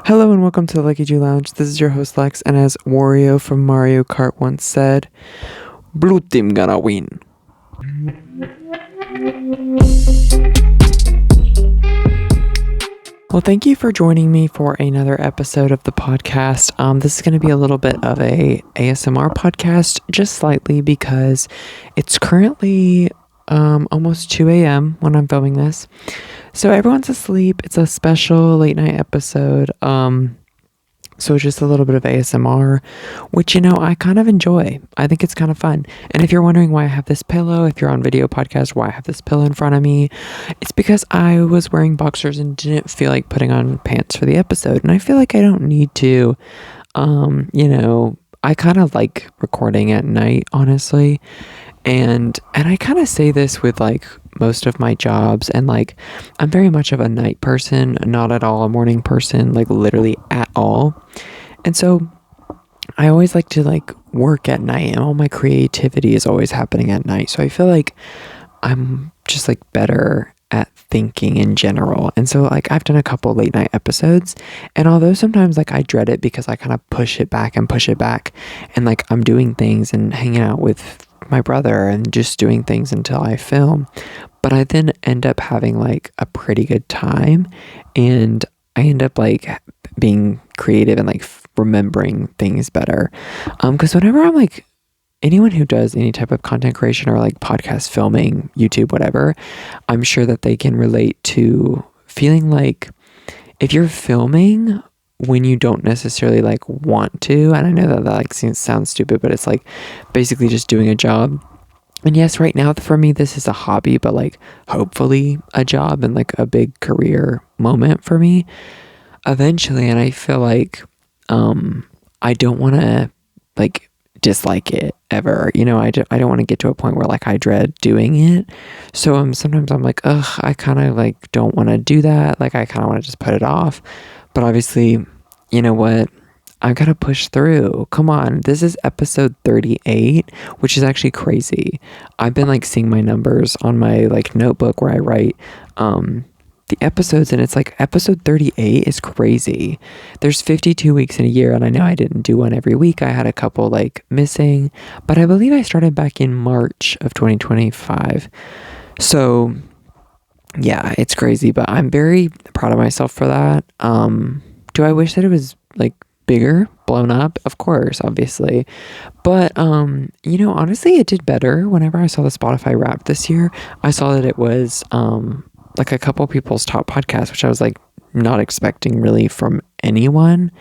Hello and welcome to the Leckiju Lounge. This is your host Lex, and as Wario from Mario Kart once said, blue team gonna win. Well, thank you for joining me for another episode of the podcast. This is going to be a little bit of a ASMR podcast, just slightly, because it's currently almost 2 a.m. when I'm filming this. So everyone's asleep. It's a special late night episode. So it's just a little bit of ASMR, which, I kind of enjoy. I think it's kind of fun. And if you're wondering why I have this pillow, if you're on video podcast, why I have this pillow in front of me, it's because I was wearing boxers and didn't feel like putting on pants for the episode. And I feel like I don't need to. I kind of like recording at night, honestly. And I kind of say this with like most of my jobs, and like I'm very much of a night person, not at all a morning person, like literally at all. And so I always like to like work at night, and all my creativity is always happening at night. So I feel like I'm just like better at thinking in general. And so like I've done a couple late night episodes, and although sometimes like I dread it because I kind of push it back, and like I'm doing things and hanging out with my brother and just doing things until I film, but I then end up having like a pretty good time, and I end up like being creative and like remembering things better. Because whenever I'm like, anyone who does any type of content creation or like podcast filming, YouTube, whatever, I'm sure that they can relate to feeling like if you're filming when you don't necessarily like want to, and I know that like sounds stupid, but it's like basically just doing a job. And yes, right now for me this is a hobby, but like hopefully a job and like a big career moment for me eventually. And I feel like I don't want to like dislike it ever, I don't want to get to a point where like I dread doing it. So sometimes I'm like, I kind of like don't want to do that, like I kind of want to just put it off. But obviously, you know what? I've got to push through. Come on. This is episode 38, which is actually crazy. I've been like seeing my numbers on my like notebook where I write the episodes, and it's like episode 38 is crazy. There's 52 weeks in a year, and I know I didn't do one every week. I had a couple like missing, but I believe I started back in March of 2025. So yeah, it's crazy, but I'm very proud of myself for that. Do I wish that it was like bigger, blown up? Of course, obviously. But, honestly, it did better. Whenever I saw the Spotify Wrapped this year, I saw that it was like a couple people's top podcasts, which I was like not expecting really from anyone.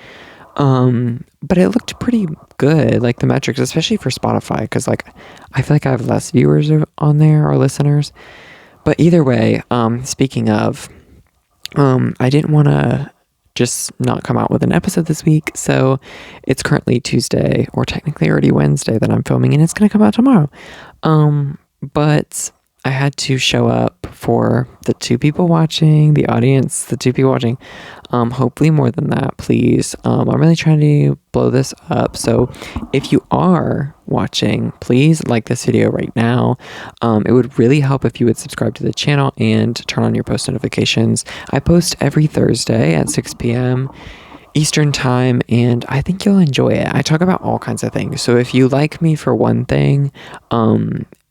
But it looked pretty good, like the metrics, especially for Spotify, because like I feel like I have less viewers on there or listeners. But either way, speaking of, I didn't want to just not come out with an episode this week. So it's currently Tuesday, or technically already Wednesday that I'm filming, and it's going to come out tomorrow. But I had to show up for the two people watching, the audience, the two people watching. Hopefully more than that, please. I'm really trying to blow this up. So if you are watching, please like this video right now. It would really help if you would subscribe to the channel and turn on your post notifications. I post every Thursday at 6 p.m. Eastern time, and I think you'll enjoy it. I talk about all kinds of things. So if you like me for one thing,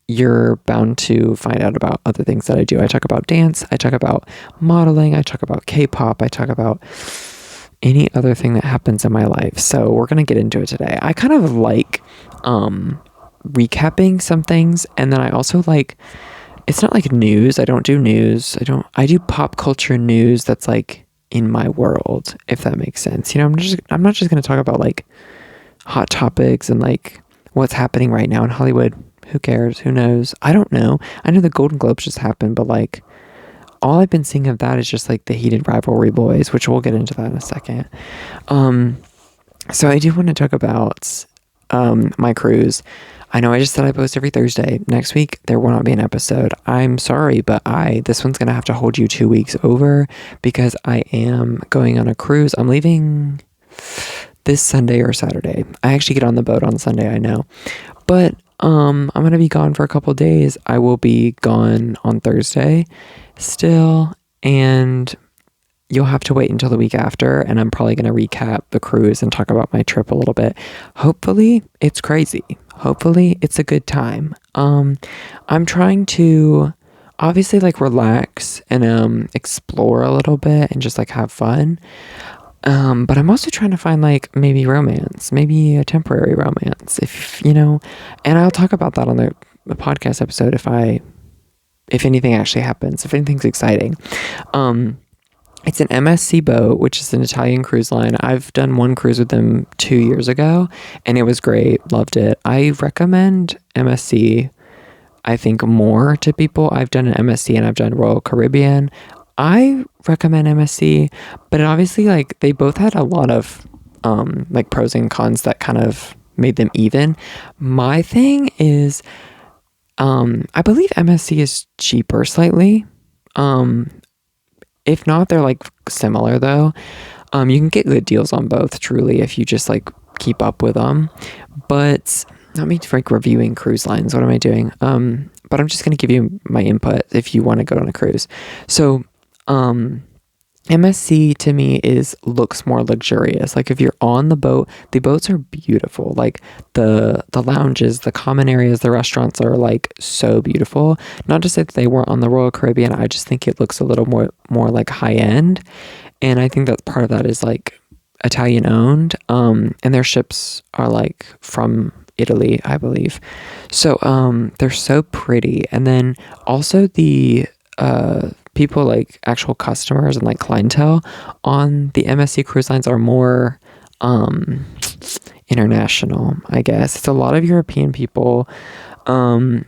you're bound to find out about other things that I do. I talk about dance, I talk about modeling, I talk about K-pop, I talk about any other thing that happens in my life. So we're going to get into it today. I kind of like recapping some things, and then I also like, it's not like news. I don't do news. I do pop culture news that's like in my world, if that makes sense. I'm not just going to talk about like hot topics and like what's happening right now in Hollywood. Who cares? Who knows? I don't know. I know the Golden Globes just happened, but like all I've been seeing of that is just like the heated rivalry boys, which we'll get into that in a second. So I do want to talk about my cruise. I know I just said I post every Thursday. Next week there will not be an episode. I'm sorry, but this one's gonna have to hold you 2 weeks over because I am going on a cruise. I'm leaving this Sunday or Saturday. I actually get on the boat on Sunday, I know. But I'm going to be gone for a couple days. I will be gone on Thursday still. And you'll have to wait until the week after, and I'm probably going to recap the cruise and talk about my trip a little bit. Hopefully it's crazy. Hopefully it's a good time. I'm trying to obviously like relax and explore a little bit and just like have fun. But I'm also trying to find like maybe romance, maybe a temporary romance, if you know, and I'll talk about that on the podcast episode if anything actually happens, if anything's exciting. It's an MSC boat, which is an Italian cruise line. I've done one cruise with them 2 years ago, and it was great. Loved it. I recommend MSC, I think, more to people. I've done an MSC and I've done Royal Caribbean. I recommend MSC, but obviously, like, they both had a lot of like pros and cons that kind of made them even. My thing is, I believe MSC is cheaper slightly. If not, they're like similar though. You can get good deals on both, truly, if you just like keep up with them. But not me like reviewing cruise lines. What am I doing? But I'm just gonna give you my input if you want to go on a cruise. So, MSC to me looks more luxurious. Like if you're on the boat, the boats are beautiful. Like the lounges, the common areas, the restaurants are like so beautiful. Not to say that they weren't on the Royal Caribbean. I just think it looks a little more like high end. And I think that part of that is like Italian owned. And their ships are like from Italy, I believe. So they're so pretty. And then also the people, like actual customers and like clientele on the MSC cruise lines are more international, I guess. It's a lot of European people. And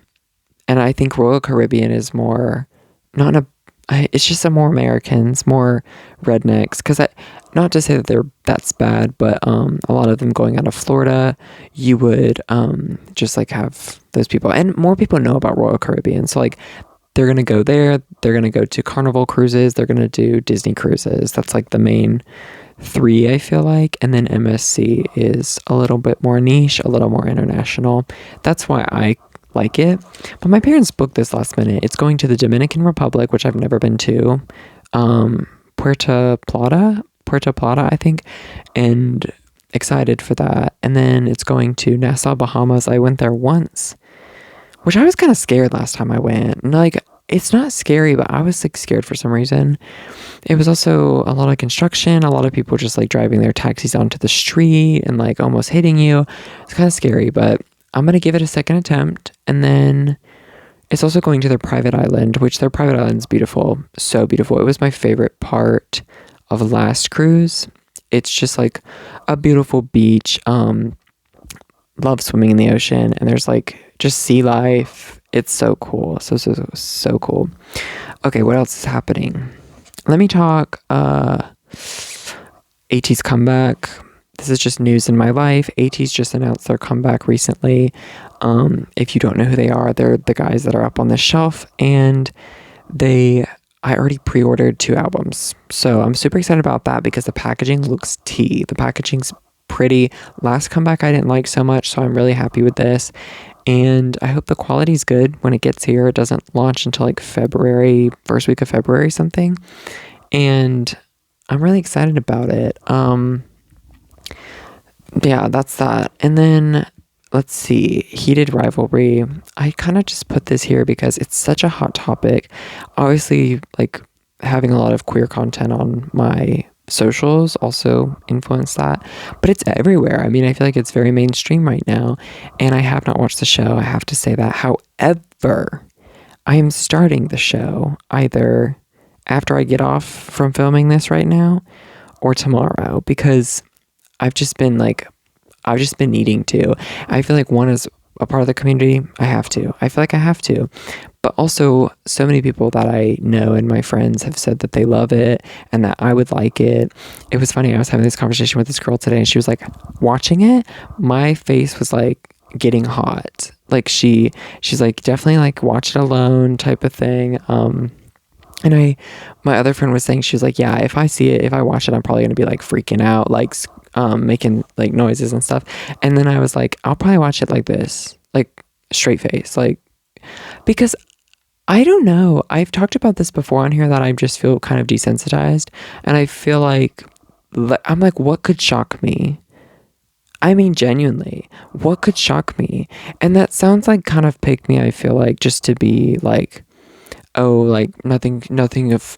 I think Royal Caribbean is more it's just some more Americans, more rednecks, because not to say that that's bad, but a lot of them going out of Florida, you would just like have those people, and more people know about Royal Caribbean, so like they're gonna go there, they're gonna go to Carnival cruises, they're gonna do Disney cruises. That's like the main three, I feel like. And then MSC is a little bit more niche, a little more international. That's why I like it. But my parents booked this last minute. It's going to the Dominican Republic, which I've never been to. Puerto Plata, I think, and excited for that. And then it's going to Nassau, Bahamas. I went there once, which I was kind of scared last time I went. And like, it's not scary, but I was like scared for some reason. It was also a lot of construction, a lot of people just like driving their taxis onto the street and like almost hitting you. It's kind of scary, but I'm going to give it a second attempt. And then it's also going to their private island, which their private island is beautiful. So beautiful. It was my favorite part of last cruise. It's just like a beautiful beach. Love swimming in the ocean, and there's like just sea life. It's so cool. So cool. Okay, what else is happening? Let me talk ATEEZ comeback. This is just news in my life. ATEEZ just announced their comeback recently. If you don't know who they are, they're the guys that are up on the shelf, and I already pre-ordered 2 albums. So I'm super excited about that because the packaging looks tea. The packaging's pretty. Last comeback I didn't like so much, so I'm really happy with this. And I hope the quality's good when it gets here. It doesn't launch until like February, first week of February something. And I'm really excited about it. Yeah, that's that. And then let's see, heated rivalry. I kind of just put this here because it's such a hot topic. Obviously, like having a lot of queer content on my socials also influence that, but it's everywhere. I mean, I feel like it's very mainstream right now, and I have not watched the show. I have to say that. However, I am starting the show either after I get off from filming this right now or tomorrow, because I've just been needing to. I feel like one is a part of the community. I feel like I have to. But also, so many people that I know and my friends have said that they love it and that I would like it. It was funny. I was having this conversation with this girl today, and she was like, watching it, my face was like getting hot. Like she's like, definitely like watch it alone type of thing. And my other friend was saying, she was like, yeah, if I watch it, I'm probably going to be like freaking out, like making like noises and stuff. And then I was like, I'll probably watch it like this, like straight face, like, because I don't know. I've talked about this before on here that I just feel kind of desensitized, and I feel like I'm like, what could shock me? I mean, genuinely, what could shock me? And that sounds like kind of pick me, I feel like, just to be like, oh, like nothing of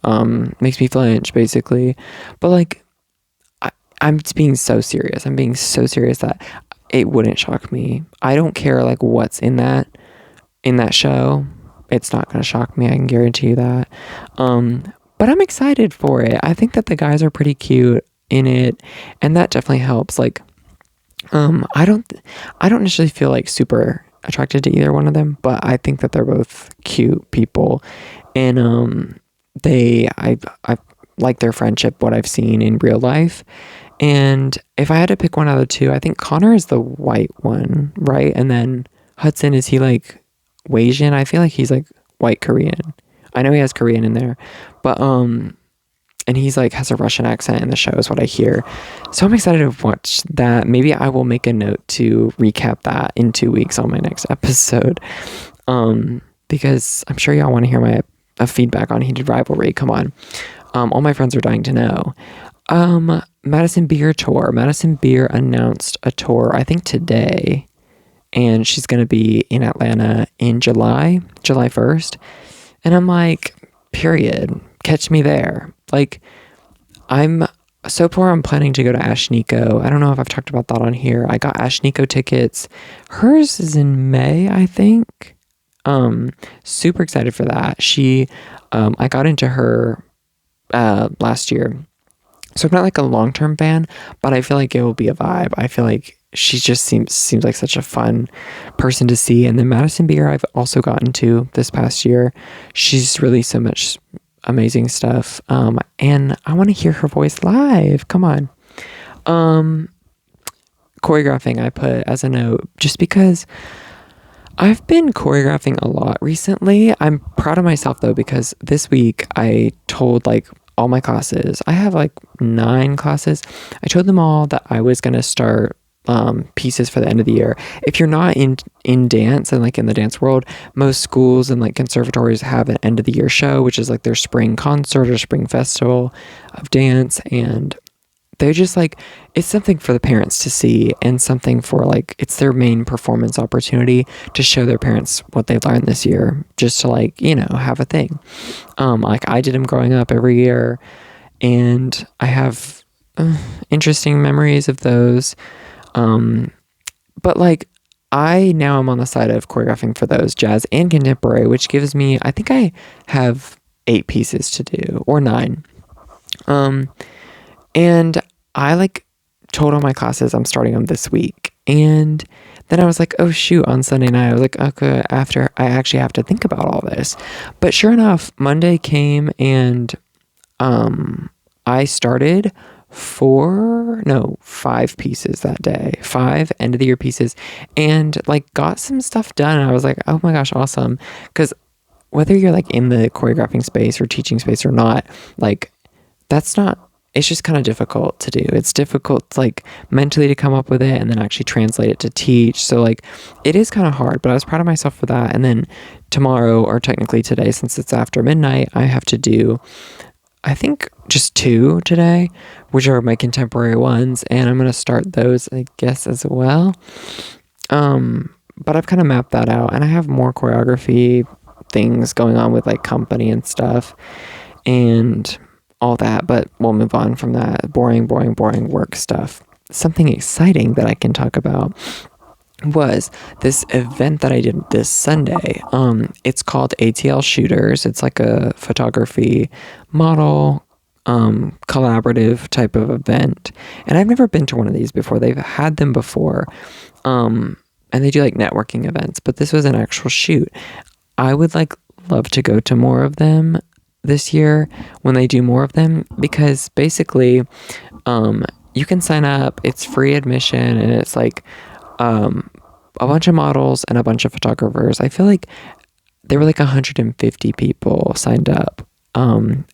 makes me flinch, basically. But like, I'm being so serious. I'm being so serious that it wouldn't shock me. I don't care like what's in that show. It's not gonna shock me. I can guarantee you that. But I'm excited for it. I think that the guys are pretty cute in it, and that definitely helps. Like, I don't necessarily feel like super attracted to either one of them, but I think that they're both cute people, and I like their friendship. What I've seen in real life, and if I had to pick one out of the two, I think Connor is the white one, right? And then Hudson, is he like Asian? I feel like he's like white Korean. I know he has Korean in there, but and he's like has a Russian accent in the show is what I hear. So I'm excited to watch that. Maybe I will make a note to recap that in 2 weeks on my next episode. Because I'm sure y'all want to hear my feedback on Heated Rivalry. Come on. All my friends are dying to know. Madison Beer tour. Madison Beer announced a tour, I think today, and she's going to be in Atlanta in July 1st. And I'm like, period. Catch me there. Like, I'm so far, I'm planning to go to Ashnico. I don't know if I've talked about that on here. I got Ashnico tickets. Hers is in May, I think. Super excited for that. I got into her last year. So I'm not like a long-term fan, but I feel like it will be a vibe. I feel like she just seems like such a fun person to see. And then Madison Beer I've also gotten to this past year. She's released so much amazing stuff. And I want to hear her voice live. Come on. Choreographing I put as a note just because I've been choreographing a lot recently. I'm proud of myself though, because this week I told like all my classes, I have like 9 classes. I told them all that I was going to start pieces for the end of the year. If you're not in dance and like in the dance world, most schools and like conservatories have an end of the year show, which is like their spring concert or spring festival of dance. And they're just like, it's something for the parents to see, and something for like, it's their main performance opportunity to show their parents what they've learned this year, just to like, have a thing. Like I did them growing up every year, and I have interesting memories of those. But like I now am on the side of choreographing for those jazz and contemporary, which gives me, I think I have 8 pieces to do, or 9. And I like told all my classes I'm starting them this week. And then I was like, oh shoot, on Sunday night, I was like, okay, after I actually have to think about all this. But sure enough, Monday came, and I started 5 pieces that day, 5 end of the year pieces, and like got some stuff done. And I was like, oh my gosh, awesome. Because whether you're like in the choreographing space or teaching space or not, like it's just kind of difficult to do. It's difficult like mentally to come up with it and then actually translate it to teach. So like it is kind of hard, but I was proud of myself for that. And then tomorrow, or technically today, since it's after midnight, I have to do, I think, just 2 today, which are my contemporary ones, and I'm going to start those, I guess, as well. But I've kind of mapped that out, and I have more choreography things going on with like company and stuff and all that, but we'll move on from that boring work stuff. Something exciting that I can talk about was this event that I did this Sunday. It's called ATL Shooters. It's like a photography model collaborative type of event, and I've never been to one of these before. They've had them before, and they do like networking events, but this was an actual shoot. I would like love to go to more of them this year when they do more of them, because basically you can sign up, it's free admission, and it's like a bunch of models and a bunch of photographers. I feel like there were like 150 people signed up.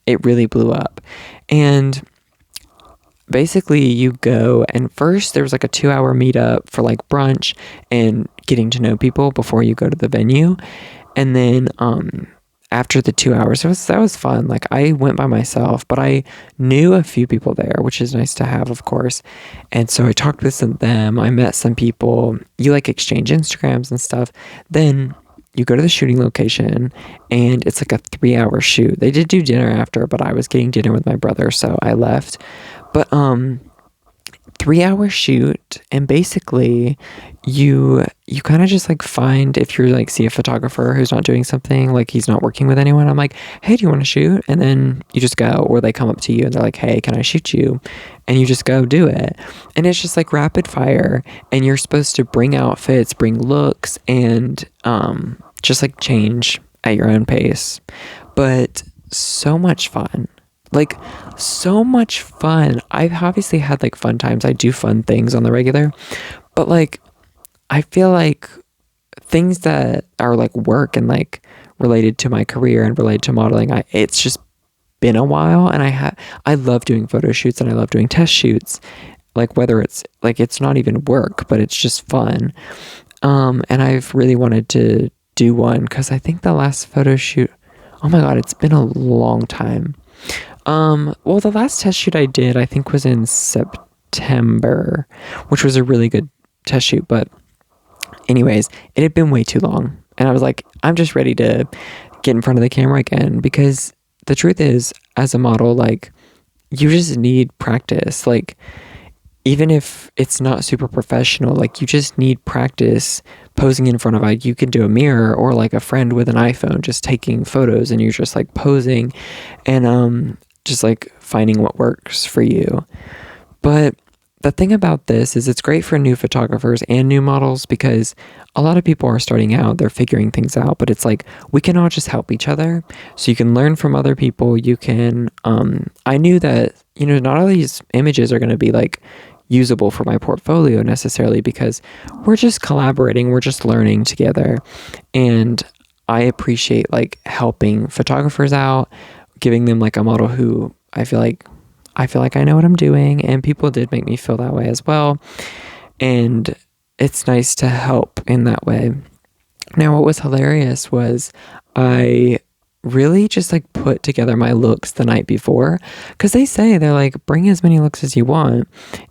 It really blew up. And basically you go, and first there was like a 2-hour meetup for like brunch and getting to know people before you go to the venue. And then after the 2 hours, that was fun. Like I went by myself, but I knew a few people there, which is nice to have, of course. And so I talked with them. I met some people. You like exchange Instagrams and stuff. Then you go to the shooting location, and it's like a 3-hour shoot. They did do dinner after, but I was getting dinner with my brother, so I left. But 3-hour shoot, and basically you kind of just like find, if you're like see a photographer who's not doing something, like he's not working with anyone, I'm like, hey, do you want to shoot? And then you just go, or they come up to you and they're like, hey, can I shoot you? And you just go do it. And it's just like rapid fire, and you're supposed to bring outfits, bring looks, and just like change at your own pace. But so much fun. Like, so much fun. I've obviously had like fun times. I do fun things on the regular, but like, I feel like things that are like work and like related to my career and related to modeling, it's just been a while, and I love doing photo shoots, and I love doing test shoots, like whether it's like, it's not even work, but it's just fun. And I've really wanted to do one, because I think the last photo shoot, oh my god, it's been a long time. Well, the last test shoot I did, I think, was in September, which was a really good test shoot. But anyways, it had been way too long. And I was like, I'm just ready to get in front of the camera again, because the truth is, as a model, like, you just need practice. Like, even if it's not super professional, like, you just need practice posing in front of, like, you could do a mirror, or like a friend with an iPhone just taking photos, and you're just like posing and just like finding what works for you. But the thing about this is, it's great for new photographers and new models, because a lot of people are starting out, they're figuring things out, but it's like, we can all just help each other. So you can learn from other people. You can, I knew that, not all these images are going to be like usable for my portfolio necessarily, because we're just collaborating, we're just learning together. And I appreciate like helping photographers out, giving them like a model who I feel like I know what I'm doing, and people did make me feel that way as well. And it's nice to help in that way. Now, what was hilarious was I really just like put together my looks the night before, because they're like, bring as many looks as you want,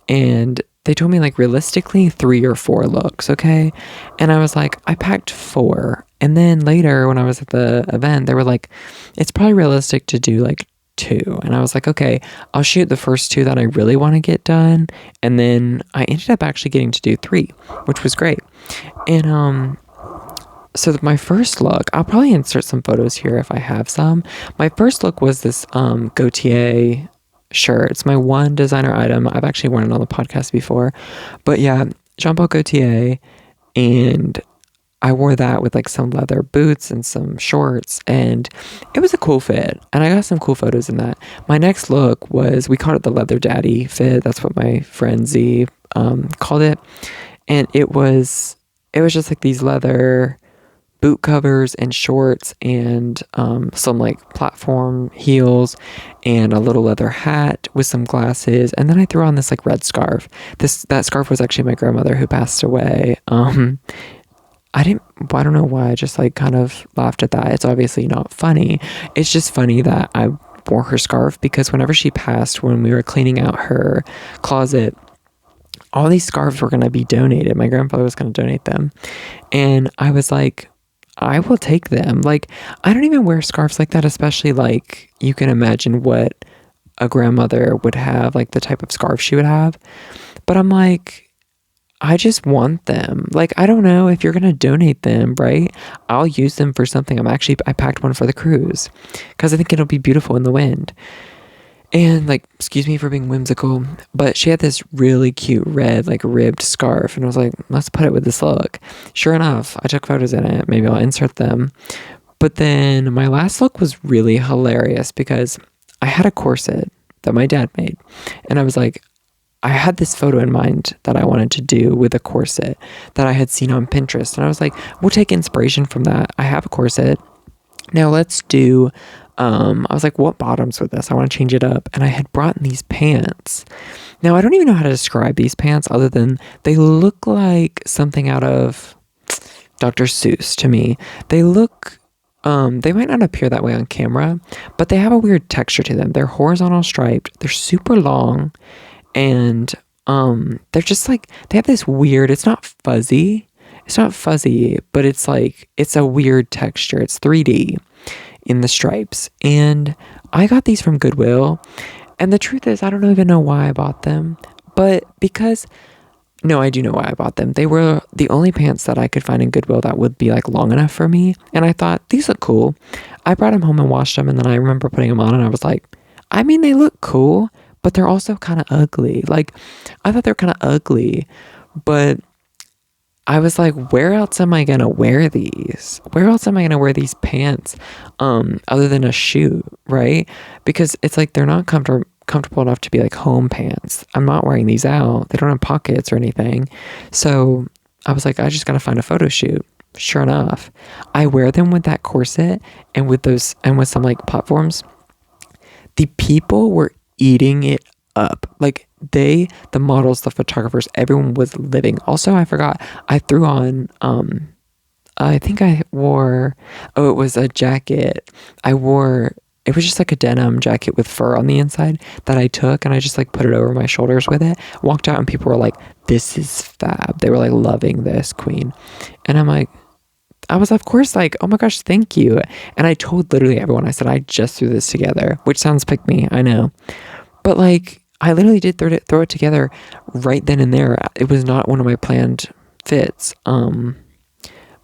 and they told me like realistically 3 or 4 looks, okay? And I was like, I packed 4. And then later when I was at the event, they were like, it's probably realistic to do like 2. And I was like, okay, I'll shoot the first 2 that I really want to get done. And then I ended up actually getting to do 3, which was great. And so my first look, I'll probably insert some photos here if I have some. My first look was this Gautier shirt. It's my one designer item. I've actually worn it on the podcast before. But yeah, Jean-Paul Gaultier, and I wore that with like some leather boots and some shorts, and it was a cool fit, and I got some cool photos in that. My next look was, we called it the leather daddy fit. That's what my friend Z called it. And it was just like these leather boot covers and shorts, and some like platform heels, and a little leather hat with some glasses. And then I threw on this like red scarf. That scarf was actually my grandmother, who passed away. I don't know why I just like kind of laughed at that. It's obviously not funny. It's just funny that I wore her scarf, because whenever she passed, when we were cleaning out her closet, all these scarves were going to be donated. My grandfather was going to donate them. And I was like, I will take them. Like, I don't even wear scarves like that, especially like, you can imagine what a grandmother would have, like the type of scarf she would have. But I'm like, I just want them. Like, I don't know if you're going to donate them, right? I'll use them for something. I packed one for the cruise, because I think it'll be beautiful in the wind. And like, excuse me for being whimsical, but she had this really cute red, like ribbed scarf. And I was like, let's put it with this look. Sure enough, I took photos in it. Maybe I'll insert them. But then my last look was really hilarious, because I had a corset that my dad made. And I was like, I had this photo in mind that I wanted to do with a corset that I had seen on Pinterest. And I was like, we'll take inspiration from that. I have a corset. Now let's do, I was like, what bottoms with this? I want to change it up. And I had brought in these pants. Now, I don't even know how to describe these pants, other than they look like something out of Dr. Seuss to me. They look They might not appear that way on camera, but they have a weird texture to them. They're horizontal striped, they're super long, and they're just like, they have this weird, it's not fuzzy, but it's like, it's a weird texture. It's 3D in the stripes. And I got these from Goodwill. And the truth is, I don't even know why I bought them, but because, no, I do know why I bought them. They were the only pants that I could find in Goodwill that would be like long enough for me. And I thought, these look cool. I brought them home and washed them. And then I remember putting them on and I was like, I mean, they look cool, but they're also kind of ugly. Like, I thought they were kind of ugly, but I was like, where else am I going to wear these? Where else am I going to wear these pants other than a shoot, right? Because it's like they're not comfortable enough to be like home pants. I'm not wearing these out. They don't have pockets or anything. So I was like, I just got to find a photo shoot. Sure enough, I wear them with that corset and with those and with some like platforms. The people were eating it up. Like the models, the photographers, everyone was living. Also, I forgot, I threw on, I think I wore, it was a jacket. It was just like a denim jacket with fur on the inside that I took and I just like put it over my shoulders with it. Walked out and people were like, this is fab. They were like loving this, queen. And I'm like, I was of course like, oh my gosh, thank you. And I told literally everyone, I said, I just threw this together, which sounds pick me, I know. But like, I literally did throw it together right then and there. It was not one of my planned fits.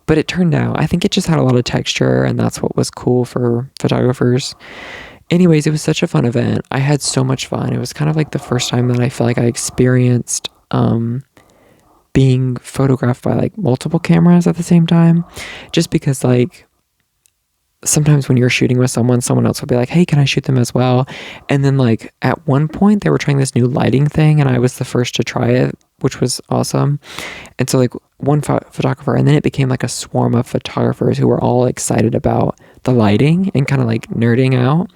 But it turned out, I think it just had a lot of texture and that's what was cool for photographers. Anyways, it was such a fun event. I had so much fun. It was kind of like the first time that I feel like I experienced being photographed by like multiple cameras at the same time. Just because like sometimes when you're shooting with someone else will be like, hey, can I shoot them as well? And then like at one point they were trying this new lighting thing and I was the first to try it, which was awesome. And so like one photographer, and then it became like a swarm of photographers who were all excited about the lighting and kind of like nerding out.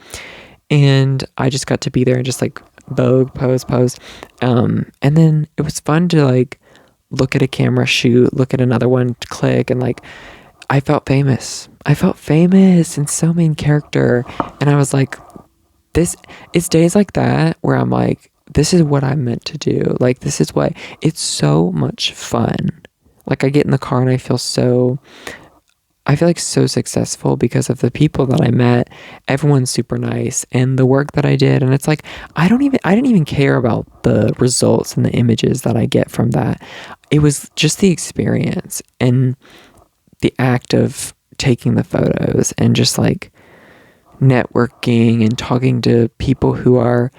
And I just got to be there and just like vogue, pose. And then it was fun to like look at a camera, shoot, look at another one, click, and like I felt famous and so main character. And I was like, it's days like that where I'm like, this is what I'm meant to do. Like, this is what, it's so much fun. Like I get in the car and I feel like so successful because of the people that I met. Everyone's super nice and the work that I did. And it's like, I didn't even care about the results and the images that I get from that. It was just the experience and the act of taking the photos and just like networking and talking to people who are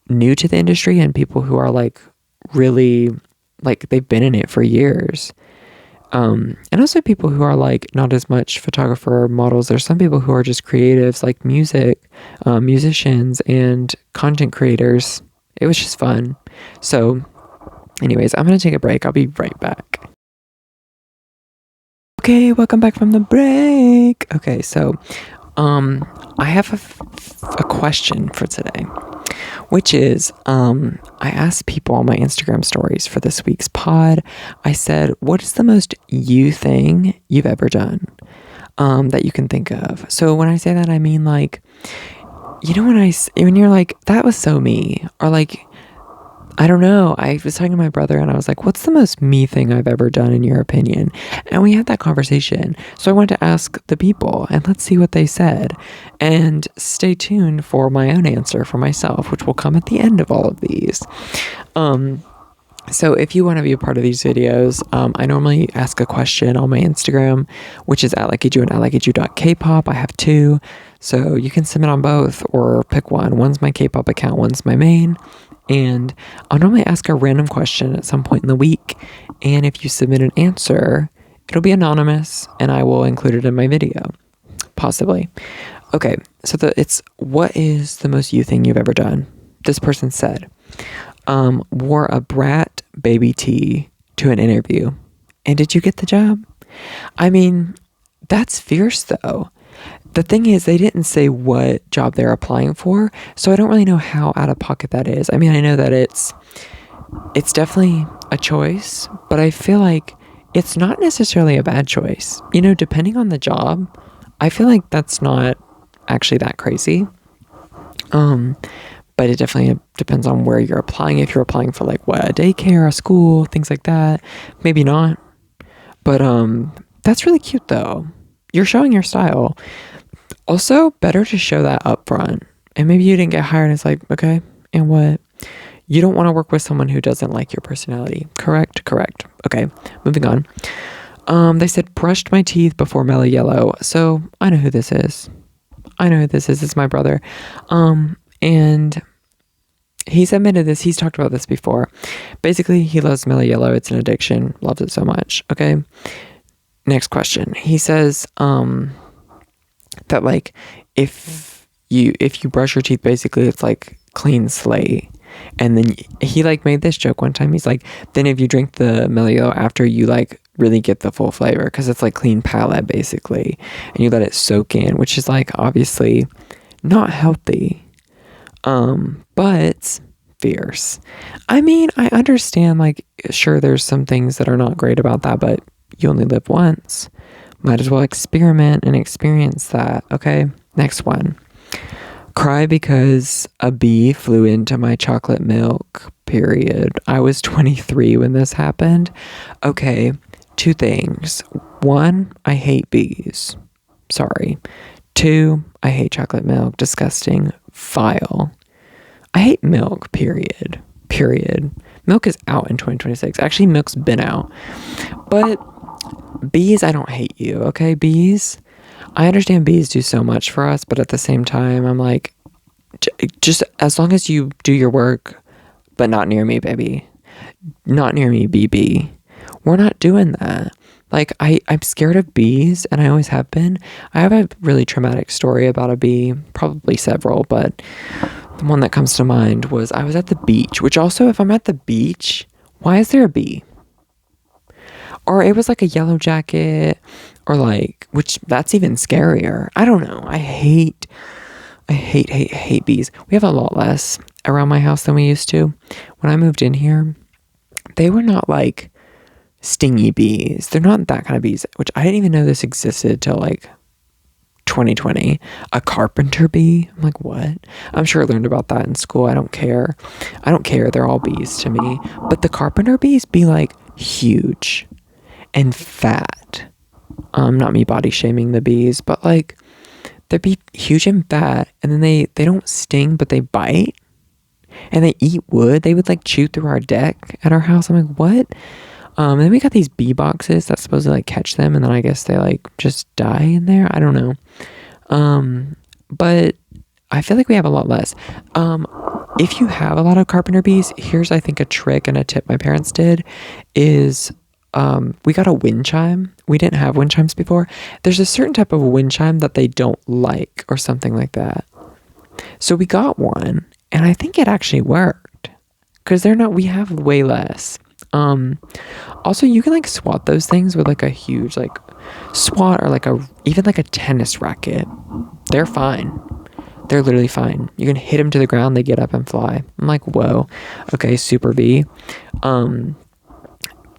new to the industry and people who are like really like they've been in it for years. And also people who are like not as much photographer or models. There's some people who are just creatives like musicians and content creators. It was just fun. So anyways, I'm going to take a break. I'll be right back. Okay, welcome back from the break. Okay, so I have a question for today, which is I asked people on my Instagram stories for this week's pod. I said, what is the most you thing you've ever done that you can think of? So when I say that, I mean like, you know, when you're like, that was so me, or like, I don't know. I was talking to my brother and I was like, what's the most me thing I've ever done in your opinion? And we had that conversation. So I wanted to ask the people and let's see what they said. And stay tuned for my own answer for myself, which will come at the end of all of these. So if you want to be a part of these videos, I normally ask a question on my Instagram, which is at Leckiju and at leckiju.kpop. I have two. So you can submit on both or pick one. One's my K-pop account, one's my main. And I'll normally ask a random question at some point in the week. And if you submit an answer, it'll be anonymous and I will include it in my video. Possibly. Okay, so it's what is the most you thing you've ever done? This person said, wore a brat baby tee to an interview. And did you get the job? I mean, that's fierce though. The thing is, they didn't say what job they're applying for, so I don't really know how out of pocket that is. I mean, I know that it's definitely a choice, but I feel like it's not necessarily a bad choice. You know, depending on the job, I feel like that's not actually that crazy. But it definitely depends on where you're applying. If you're applying for like what, a daycare, a school, things like that, maybe not. But that's really cute though. You're showing your style. Also, better to show that up front. And maybe you didn't get hired and it's like, okay, and what? You don't want to work with someone who doesn't like your personality. Correct? Correct. Okay, moving on. They said brushed my teeth before mellow yellow. So I know who this is. It's my brother. And he's admitted this. He's talked about this before. Basically, he loves mellow yellow. It's an addiction. Loves it so much. Okay. Next question. He says that like if you brush your teeth, basically it's like clean slate. And then he like made this joke one time. He's like, then if you drink the mellow yellow after, you like really get the full flavor because it's like clean palate basically, and you let it soak in, which is like obviously not healthy, but fierce. I mean, I understand, like, sure, there's some things that are not great about that, but you only live once. Might as well experiment and experience that. Okay, next one. Cry because a bee flew into my chocolate milk, period. I was 23 when this happened. Okay, two things. One, I hate bees. Sorry. Two, I hate chocolate milk. Disgusting. Vile. I hate milk, period. Period. Milk is out in 2026. Actually, milk's been out. But bees, I don't hate you, okay? Bees, I understand bees do so much for us, but at the same time, I'm like, just as long as you do your work, but not near me, baby. Not near me, BB. We're not doing that. Like, I'm scared of bees, and I always have been. I have a really traumatic story about a bee, probably several, but the one that comes to mind was I was at the beach, which also, if I'm at the beach, why is there a bee? Or it was like a yellow jacket, or like, which that's even scarier. I don't know. I hate bees. We have a lot less around my house than we used to. When I moved in here, they were not like stingy bees. They're not that kind of bees, which I didn't even know this existed till like 2020. A carpenter bee? I'm like, what? I'm sure I learned about that in school. I don't care. They're all bees to me. But the carpenter bees be like huge and fat. Not me body shaming the bees, but like they'd be huge and fat, and then they don't sting, but they bite, and they eat wood. They would like chew through our deck at our house. I'm like, what? And then we got these bee boxes that's supposed to like catch them, and then I guess they like just die in there. I don't know. But I feel like we have a lot less. If you have a lot of carpenter bees, here's I think a trick and a tip my parents did is we got a wind chime. We didn't have wind chimes before. There's a certain type of wind chime that they don't like or something like that. So we got one, and I think it actually worked because we have way less. Also, you can like swat those things with like a huge like swat or like even like a tennis racket. They're fine. They're literally fine. You can hit them to the ground, they get up and fly. I'm like, whoa. Okay, super bee.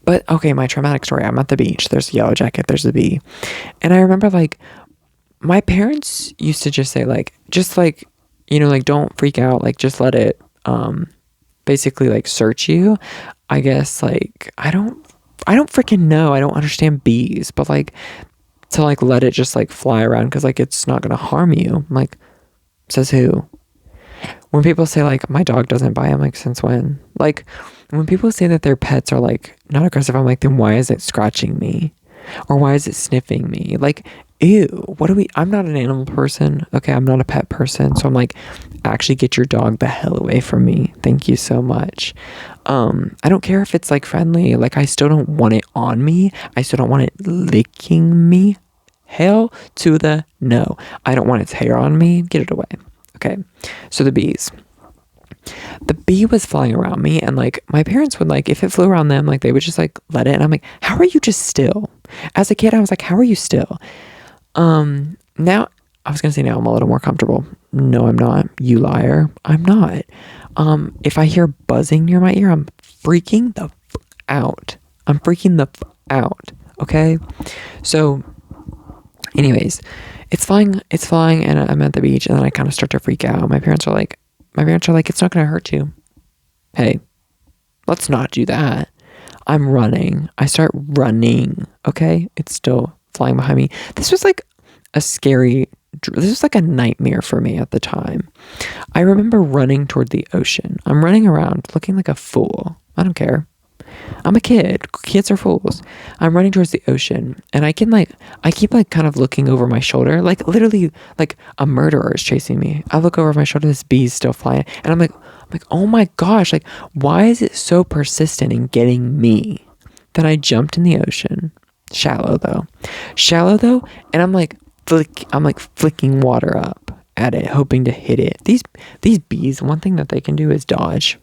But okay, my traumatic story. I'm at the beach. There's a yellow jacket. There's a bee. And I remember like my parents used to just say like, like, don't freak out. Like, just let it, basically like search you. I guess like, I don't freaking know. I don't understand bees, but like to like let it just like fly around. Cause like, it's not going to harm you. I'm like, says who? When people say like, my dog doesn't bite, I'm like, since when? Like, when people say that their pets are like not aggressive, I'm like, then why is it scratching me? Or why is it sniffing me? Like, ew, I'm not an animal person. Okay, I'm not a pet person. So I'm like, actually get your dog the hell away from me. Thank you so much. I don't care if it's like friendly. Like, I still don't want it on me. I still don't want it licking me. Hell to the no. I don't want its hair on me. Get it away. Okay, so the bees. The bee was flying around me, and like my parents would like, if it flew around them, like they would just like let it. And I'm like, how are you just still? As a kid, I was like, how are you still? Now I was gonna say now I'm a little more comfortable. No, I'm not. You liar. I'm not. If I hear buzzing near my ear, I'm freaking the out. I'm freaking the out. Okay, so Anyways, it's flying, and I'm at the beach, and then I kind of start to freak out. My parents are like, it's not gonna hurt you. Hey, let's not do that. I'm running. I start running. Okay, it's still flying behind me. This was like a scary. This was like a nightmare for me at the time. I remember running toward the ocean. I'm running around looking like a fool. I don't care. I'm a kid. Kids are fools. I'm running towards the ocean, and I keep like kind of looking over my shoulder, like literally like a murderer is chasing me. I look over my shoulder, this bee's still flying, and I'm like, oh my gosh, like why is it so persistent in getting me? Then I jumped in the ocean, shallow though, and I'm like flicking water up at it, hoping to hit it. These bees, one thing that they can do is dodge.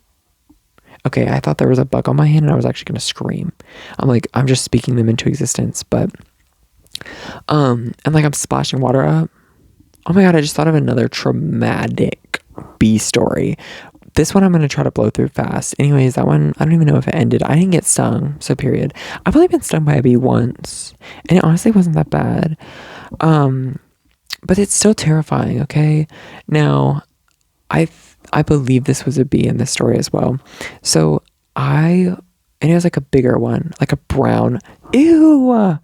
Okay, I thought there was a bug on my hand and I was actually gonna scream. I'm just speaking them into existence, but and like I'm splashing water up. Oh my god, I just thought of another traumatic bee story. This one I'm gonna try to blow through fast. Anyways, that one I don't even know if it ended. I didn't get stung, so period. I've only been stung by a bee once, and it honestly wasn't that bad. But it's still terrifying. Okay, now I believe this was a bee in this story as well. So and it was like a bigger one, like a brown, ew.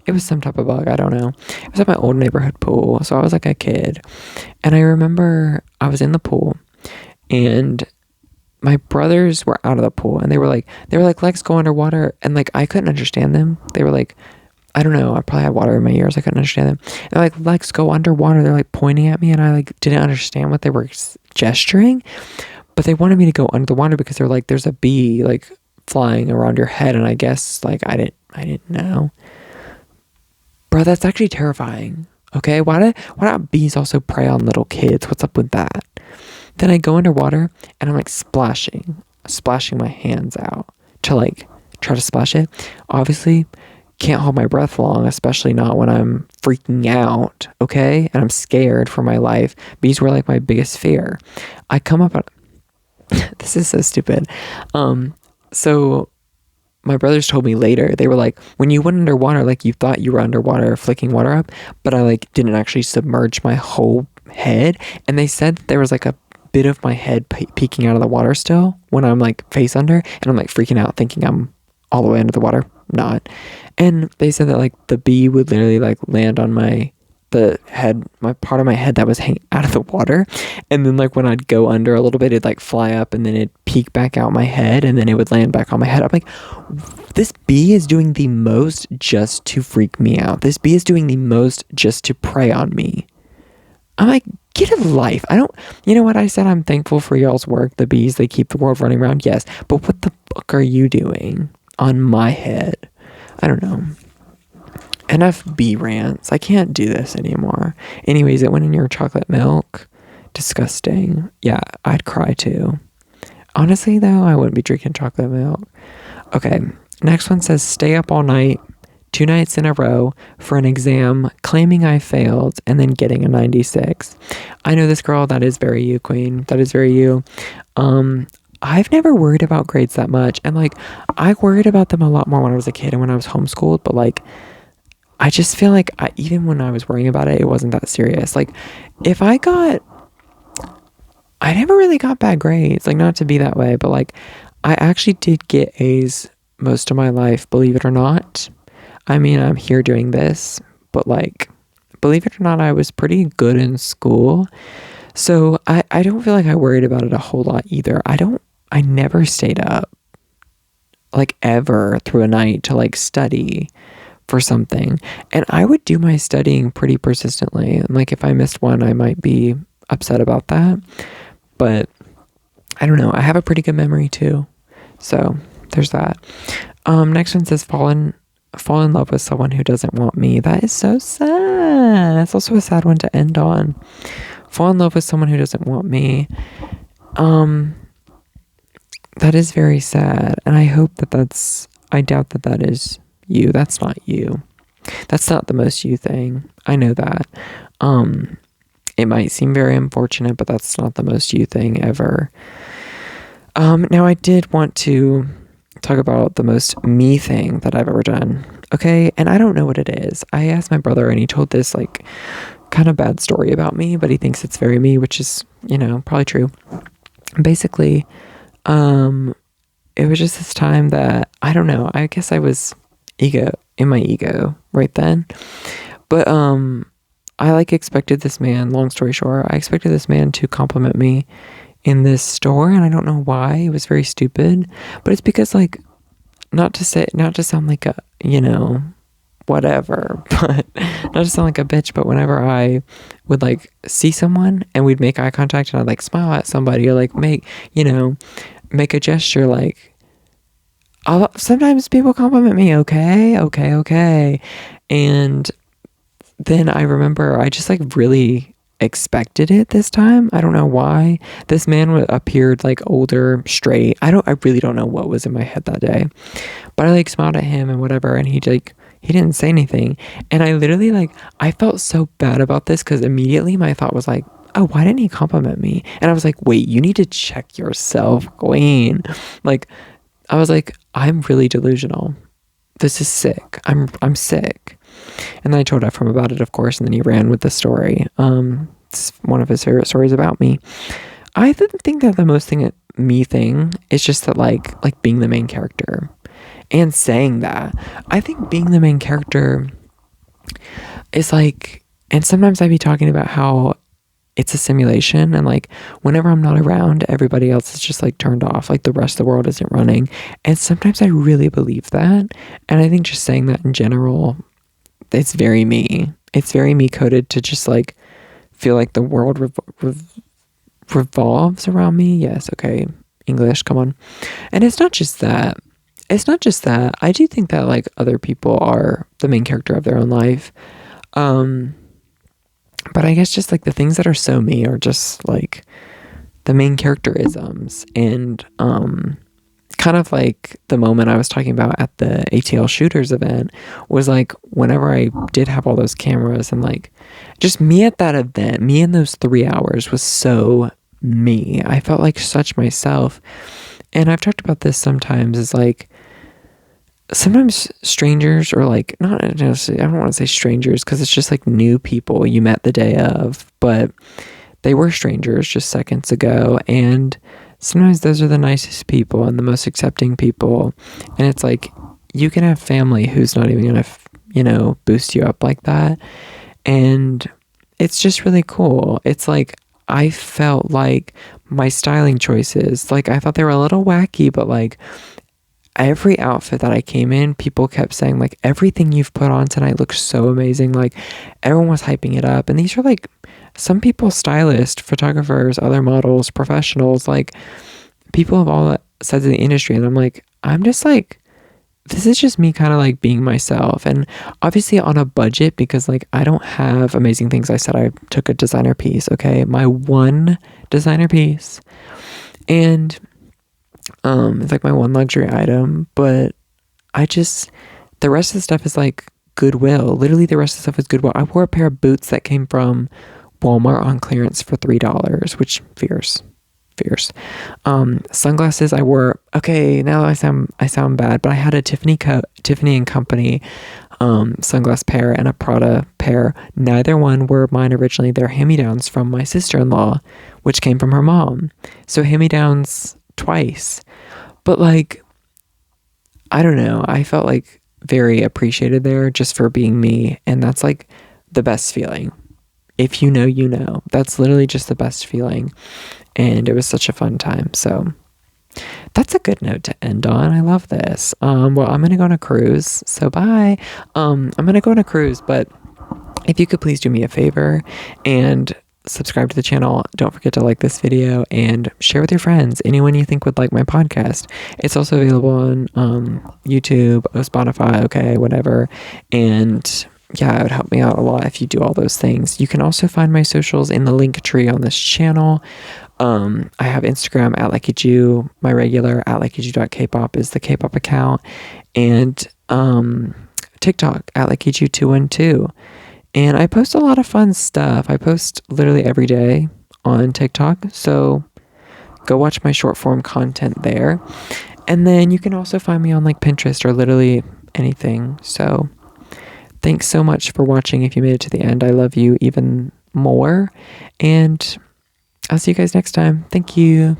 It was some type of bug, I don't know. It was at my old neighborhood pool, so I was like a kid. And I remember I was in the pool, and my brothers were out of the pool, and they were like, let's go underwater. And like, I couldn't understand them. They were like, I don't know, I probably had water in my ears, I couldn't understand them. And they're like, let's go underwater. They're like pointing at me, and I like didn't understand what they were gesturing, but they wanted me to go under the water because they're like, there's a bee like flying around your head. And I guess like I didn't know. Bro, that's actually terrifying. Okay, why do bees also prey on little kids? What's up with that? Then I go underwater, and I'm like splashing my hands out to like try to splash it. Obviously, can't hold my breath long, especially not when I'm freaking out, okay? And I'm scared for my life. Bees were like my biggest fear. I come up this is so stupid. So my brothers told me later, they were like, when you went underwater, like you thought you were underwater flicking water up, but I like didn't actually submerge my whole head. And they said that there was like a bit of my head peeking out of the water still when I'm like face under, and I'm like freaking out thinking I'm all the way under the water. Not. And they said that like the bee would literally like land on my part of my head that was hanging out of the water, and then like when I'd go under a little bit, it'd like fly up, and then it'd peek back out my head, and then it would land back on my head. I'm like, this bee is doing the most just to freak me out. This bee is doing the most just to prey on me. I'm like, get a life. You know what I said? I'm thankful for y'all's work. The bees, they keep the world running around. Yes, but what the fuck are you doing on my head? I don't know. Enough bee rants. I can't do this anymore. Anyways, it went in your chocolate milk. Disgusting. Yeah, I'd cry too. Honestly, though, I wouldn't be drinking chocolate milk. Okay, next one says, stay up all night, 2 nights in a row for an exam, claiming I failed, and then getting a 96. I know this girl. That is very you, queen. That is very you. I've never worried about grades that much. And like, I worried about them a lot more when I was a kid and when I was homeschooled. But like, I just feel like even when I was worrying about it, it wasn't that serious. Like, I never really got bad grades. Like, not to be that way, but like, I actually did get A's most of my life, believe it or not. I mean, I'm here doing this, but like, believe it or not, I was pretty good in school. So I don't feel like I worried about it a whole lot either. I never stayed up like ever through a night to like study for something. And I would do my studying pretty persistently. And like, if I missed one, I might be upset about that. But I don't know. I have a pretty good memory too. So there's that. Next one says fall in love with someone who doesn't want me. That is so sad. That's also a sad one to end on. Fall in love with someone who doesn't want me. That is very sad. And I doubt that is you. That's not you. That's not the most you thing. I know that. It might seem very unfortunate, but that's not the most you thing ever. Now I did want to talk about the most me thing that I've ever done. Okay, and I don't know what it is. I asked my brother and he told this like kind of bad story about me, but he thinks it's very me, which is, probably true. Basically, um it was just this time that I don't know, I guess I was in my ego right then. But I like expected this man, long story short, I expected this man to compliment me in this store and I don't know why. It was very stupid. But it's because like not to sound like a, whatever, but not to sound like a bitch, but whenever I would like see someone and we'd make eye contact and I'd like smile at somebody or like make a gesture, like sometimes people compliment me, okay. And then I remember I just like really expected it this time. I don't know why. This man appeared like older, straight. I really don't know what was in my head that day. But I like smiled at him and whatever, and he didn't say anything. And I literally like I felt so bad about this because immediately my thought was like, oh, why didn't he compliment me? And I was like, wait, you need to check yourself, queen. Like I was like, I'm really delusional. This is sick. I'm sick. And then I told Ephraim about it, of course, and then he ran with the story. It's one of his favorite stories about me. I think that the most thing is just that like being the main character and saying that. I think being the main character is like, and sometimes I'd be talking about how it's a simulation and like whenever I'm not around, everybody else is just like turned off, like the rest of the world isn't running. And sometimes I really believe that. And I think just saying that in general, it's very me. It's very me coded to just like feel like the world revolves around me. Yes, okay. English, come on. And it's not just that. I do think that like other people are the main character of their own life. But I guess just like the things that are so me are just like the main characterisms. And kind of like the moment I was talking about at the ATL shooters event was like whenever I did have all those cameras and like just me at that event, me in those 3 hours was so me. I felt like such myself. And I've talked about this sometimes, is like sometimes strangers, or like not necessarily, I don't want to say strangers because it's just like new people you met the day of, but they were strangers just seconds ago. And sometimes those are the nicest people and the most accepting people. And it's like you can have family who's not even gonna boost you up like that. And it's just really cool. It's like I felt like my styling choices, like I thought they were a little wacky, but like every outfit that I came in, people kept saying like everything you've put on tonight looks so amazing. Like everyone was hyping it up. And these are like some people, stylists, photographers, other models, professionals, like people of all sides of the industry. And I'm like, I'm just like, this is just me kind of like being myself. And obviously on a budget, because like I don't have amazing things. I said I took a designer piece, okay? My one designer piece. And it's like my one luxury item, but the rest of the stuff is like Goodwill. Literally the rest of the stuff is Goodwill. I wore a pair of boots that came from Walmart on clearance for $3, which fierce. Sunglasses I wore, okay, now I sound bad, but I had a Tiffany and Company sunglass pair and a Prada pair. Neither one were mine originally. They're hand-me-downs from my sister-in-law, which came from her mom. So hand-me-downs twice. But like, I don't know, I felt like very appreciated there just for being me. And that's like the best feeling. If you know, you know. That's literally just the best feeling. And it was such a fun time. So that's a good note to end on. I love this. Well, I'm going to go on a cruise. So bye. I'm going to go on a cruise, but if you could please do me a favor and subscribe to the channel. Don't forget to like this video and share with your friends, anyone you think would like my podcast. It's also available on YouTube, Spotify, okay, whatever. And yeah, it would help me out a lot if you do all those things. You can also find my socials in the link tree on this channel. I have Instagram at Leckiju. My regular at Leckiju.kpop is the K-pop account. And TikTok at Leckiju212. And I post a lot of fun stuff. I post literally every day on TikTok. So go watch my short form content there. And then you can also find me on like Pinterest or literally anything. So thanks so much for watching. If you made it to the end, I love you even more. And I'll see you guys next time. Thank you.